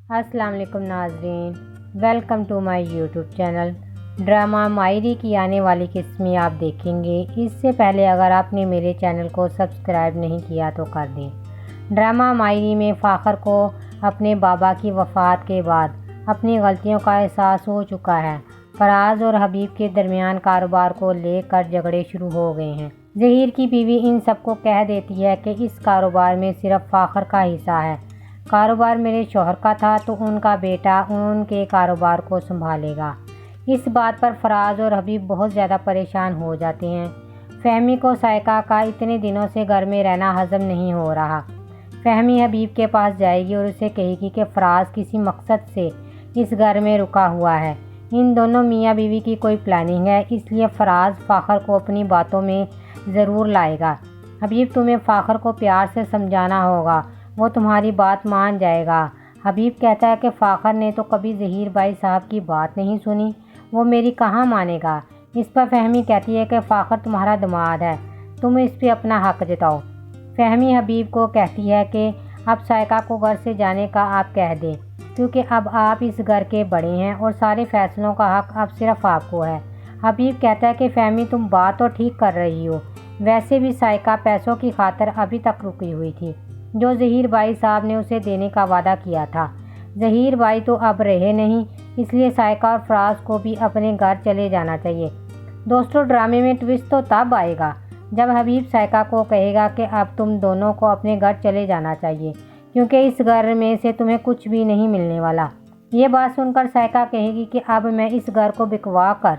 السلام علیکم ناظرین، welcome to my YouTube channel. Drama ماہری کی آنے والی قسمیں آپ دیکھیں گے۔ اس سے پہلے اگر آپ نے میرے چینل کو سبسکرائب نہیں کیا تو کر دیں۔ ڈرامہ ماہری میں فاخر کو اپنے بابا کی وفات کے بعد اپنی غلطیوں کا احساس ہو چکا ہے۔ فراز اور حبیب کے درمیان کاروبار کو لے کر جھگڑے شروع ہو گئے ہیں۔ ظہیر کی بیوی ان سب کو کہہ دیتی ہے کہ اس کاروبار میں صرف فاخر کا حصہ ہے۔ کاروبار میرے شوہر کا تھا تو ان کا بیٹا ان کے کاروبار کو سنبھالے گا۔ اس بات پر فراز اور حبیب بہت زیادہ پریشان ہو جاتے ہیں۔ فہمی کو سائقہ کا اتنے دنوں سے گھر میں رہنا ہضم نہیں ہو رہا۔ فہمی حبیب کے پاس جائے گی اور اسے کہے گی کہ فراز کسی مقصد سے اس گھر میں رکا ہوا ہے۔ ان دونوں میاں بیوی کی کوئی پلاننگ ہے، اس لیے فراز فاخر کو اپنی باتوں میں ضرور لائے گا۔ حبیب تمہیں فاخر کو پیار سے سمجھانا ہوگا، وہ تمہاری بات مان جائے گا۔ حبیب کہتا ہے کہ فاخر نے تو کبھی ظہیر بھائی صاحب کی بات نہیں سنی، وہ میری کہاں مانے گا۔ اس پر فہمی کہتی ہے کہ فاخر تمہارا داماد ہے، تم اس پہ اپنا حق جتاؤ۔ فہمی حبیب کو کہتی ہے کہ اب سائقہ کو گھر سے جانے کا آپ کہہ دیں، کیونکہ اب آپ اس گھر کے بڑے ہیں اور سارے فیصلوں کا حق اب صرف آپ کو ہے۔ حبیب کہتا ہے کہ فہمی تم بات تو ٹھیک کر رہی ہو، ویسے بھی سائقہ پیسوں کی خاطر ابھی تک رکی ہوئی تھی جو ظہیر بھائی صاحب نے اسے دینے کا وعدہ کیا تھا۔ ظہیر بھائی تو اب رہے نہیں، اس لیے سائقہ اور فراز کو بھی اپنے گھر چلے جانا چاہیے۔ دوستو، ڈرامے میں ٹوسٹ تو تب آئے گا جب حبیب سائقہ کو کہے گا کہ اب تم دونوں کو اپنے گھر چلے جانا چاہیے، کیونکہ اس گھر میں سے تمہیں کچھ بھی نہیں ملنے والا۔ یہ بات سن کر سائقہ کہے گی کہ اب میں اس گھر کو بکوا کر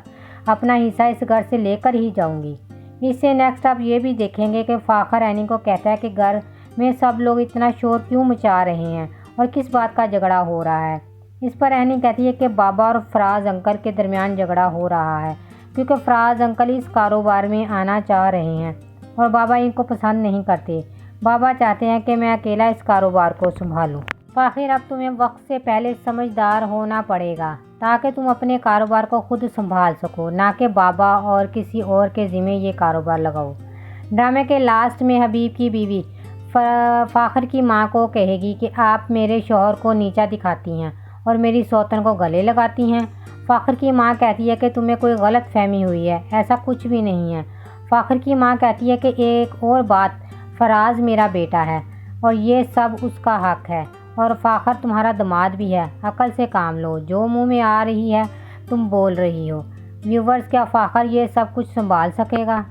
اپنا حصہ اس گھر سے لے کر ہی جاؤں گی۔ اس سے نیکسٹ آپ یہ بھی دیکھیں گے کہ فاخر اینی کو کہتا ہے کہ گھر میں سب لوگ اتنا شور کیوں مچا رہے ہیں اور کس بات کا جھگڑا ہو رہا ہے۔ اس پر اینی کہتی ہے کہ بابا اور فراز انکل کے درمیان جھگڑا ہو رہا ہے، کیونکہ فراز انکل اس کاروبار میں آنا چاہ رہے ہیں اور بابا ان کو پسند نہیں کرتے۔ بابا چاہتے ہیں کہ میں اکیلا اس کاروبار کو سنبھالوں۔ فاخر، اب تمہیں وقت سے پہلے سمجھدار ہونا پڑے گا تاکہ تم اپنے کاروبار کو خود سنبھال سکو، نہ کہ بابا اور کسی اور کے ذمہ یہ کاروبار لگاؤ۔ ڈرامے کے لاسٹ میں حبیب کی بیوی فاخر کی ماں کو کہے گی کہ آپ میرے شوہر کو نیچا دکھاتی ہیں اور میری سوتن کو گلے لگاتی ہیں۔ فاخر کی ماں کہتی ہے کہ تمہیں کوئی غلط فہمی ہوئی ہے، ایسا کچھ بھی نہیں ہے۔ فاخر کی ماں کہتی ہے کہ ایک اور بات، فراز میرا بیٹا ہے اور یہ سب اس کا حق ہے، اور فاخر تمہارا داماد بھی ہے۔ عقل سے کام لو، جو منہ میں آ رہی ہے تم بول رہی ہو۔ ویورز، کیا فاخر یہ سب کچھ سنبھال سکے گا؟